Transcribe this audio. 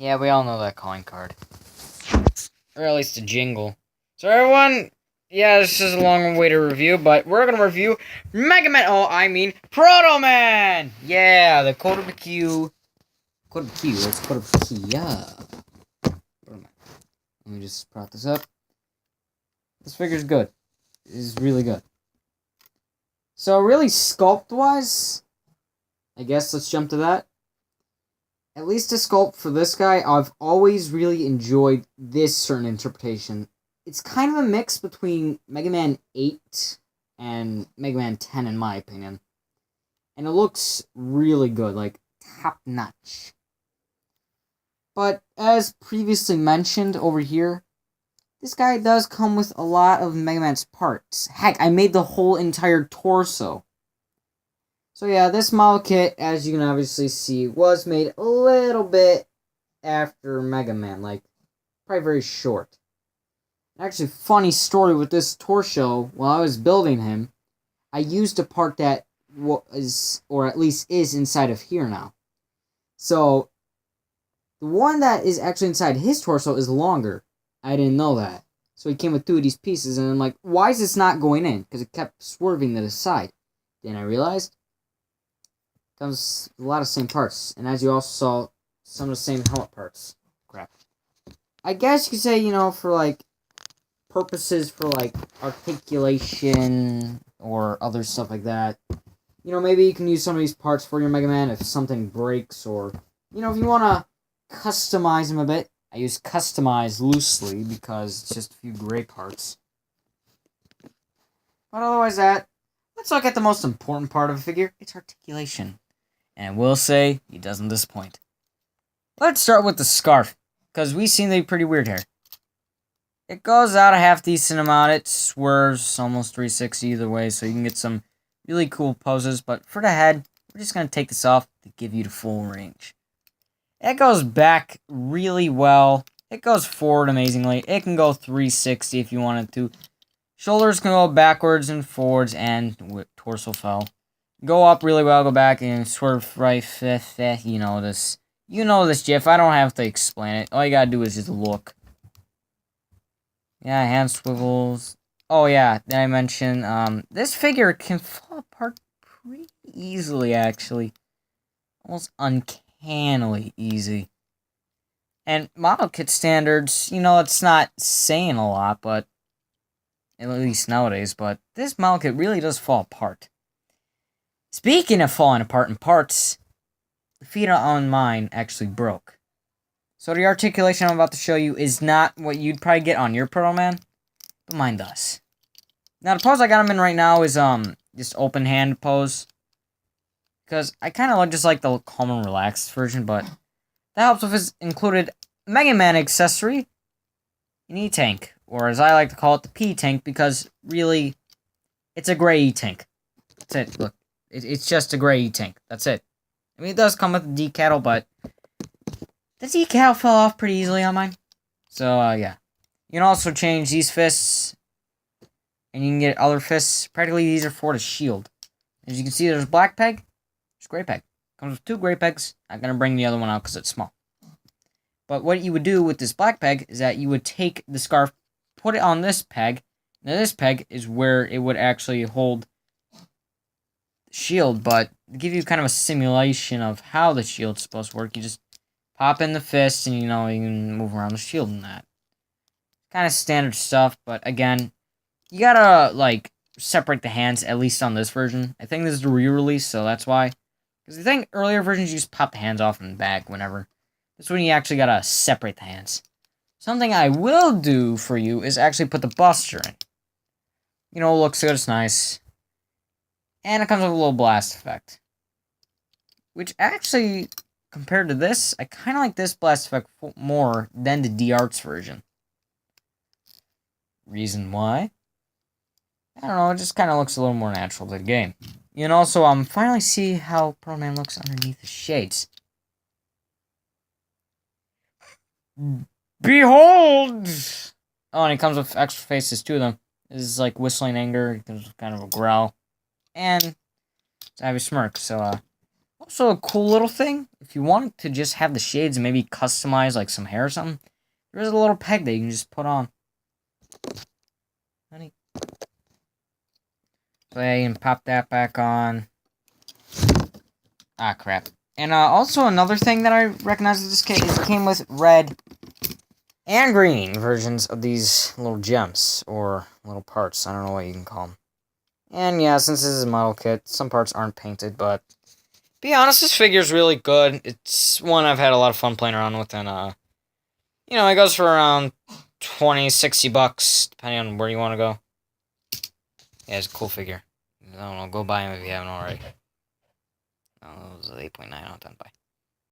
Yeah, we all know that calling card. Or at least a jingle. So everyone, yeah, this is a long way to review, but we're gonna review Mega Man. Oh, I mean Proto Man. Yeah, the Kotobukiya. It's Kotobukiya. Let me just prop this up. This figure's good. It's really good. So really, sculpt-wise, I guess let's jump to that. At least the sculpt for this guy, I've always really enjoyed this certain interpretation. It's kind of a mix between Mega Man 8 and Mega Man 10 in my opinion. And it looks really good, like top-notch. But as previously mentioned over here, this guy does come with a lot of Mega Man's parts. Heck, I made the whole entire torso. So yeah, this model kit, as you can obviously see, was made a little bit after Mega Man, like, probably very short. Actually, funny story with this torso, while I was building him, I used a part that was, or at least is, inside of here now. So, the one that is actually inside his torso is longer. I didn't know that. So he came with two of these pieces, and I'm like, why is this not going in? Because it kept swerving to the side. Then I realized comes a lot of same parts, and as you also saw, some of the same helmet parts. Crap. I guess you could say, for like purposes for like articulation or other stuff like that. Maybe you can use some of these parts for your Mega Man if something breaks, or if you want to customize them a bit. I use customize loosely because it's just a few gray parts. But otherwise let's look at the most important part of a figure. It's articulation. And I will say, he doesn't disappoint. Let's start with the scarf, because we seem to be pretty weird here. It goes out a half-decent amount. It swerves almost 360 either way, so you can get some really cool poses. But for the head, we're just going to take this off to give you the full range. It goes back really well. It goes forward amazingly. It can go 360 if you wanted to. Shoulders can go backwards and forwards, and torso fell. Go up really well, go back, and swerve right. You know this. You know this GIF. I don't have to explain it. All you gotta do is just look. Yeah, hand swivels. Oh yeah, did I mention, this figure can fall apart pretty easily, actually. Almost uncannily easy. And model kit standards, it's not saying a lot, but at least nowadays, but this model kit really does fall apart. Speaking of falling apart in parts, the feet on mine actually broke. So the articulation I'm about to show you is not what you'd probably get on your Proto Man, but mine does. Now the pose I got him in right now is just open hand pose, because I kind of look just like the calm and relaxed version, but that helps with his included Mega Man accessory, an E-Tank, or as I like to call it, the P-Tank, because really, it's a gray E-Tank. That's it, look. It's just a gray E-Tank. That's it. I mean, it does come with a decal, but the decal fell off pretty easily on mine. So, yeah. You can also change these fists, and you can get other fists. Practically, these are for the shield. As you can see, there's a black peg, there's a gray peg. Comes with two gray pegs. I'm going to bring the other one out because it's small. But what you would do with this black peg is that you would take the scarf, put it on this peg. Now, this peg is where it would actually hold shield, but to give you kind of a simulation of how the shield's supposed to work, you just pop in the fist and you can move around the shield and that. Kind of standard stuff, but again, you gotta like separate the hands, at least on this version. I think this is the re-release, so that's why. Because I think earlier versions you just pop the hands off in the back whenever. This one you actually gotta separate the hands. Something I will do for you is actually put the buster in. It looks good, it's nice. And it comes with a little blast effect. Which actually, compared to this, I kind of like this blast effect more than the D-Arts version. Reason why? I don't know, it just kind of looks a little more natural to the game. You can also finally see how Proto Man looks underneath the shades. Behold! Oh, and it comes with extra faces too, though. This is like whistling anger, it comes with kind of a growl. And I have a smirk, so, Also, a cool little thing, if you want to just have the shades and maybe customize like some hair or something, there's a little peg that you can just put on. Honey. So yeah, you can pop that back on. Ah, crap. And also another thing that I recognize with this kit is it came with red and green versions of these little gems, or little parts. I don't know what you can call them. And yeah, since this is a model kit, some parts aren't painted, but be honest, this figure's really good. It's one I've had a lot of fun playing around with, and you know, it goes for around 20, 60 bucks, depending on where you want to go. Yeah, it's a cool figure. I don't know, go buy him if you haven't already. Oh, it was 8.9 out of 10 buy.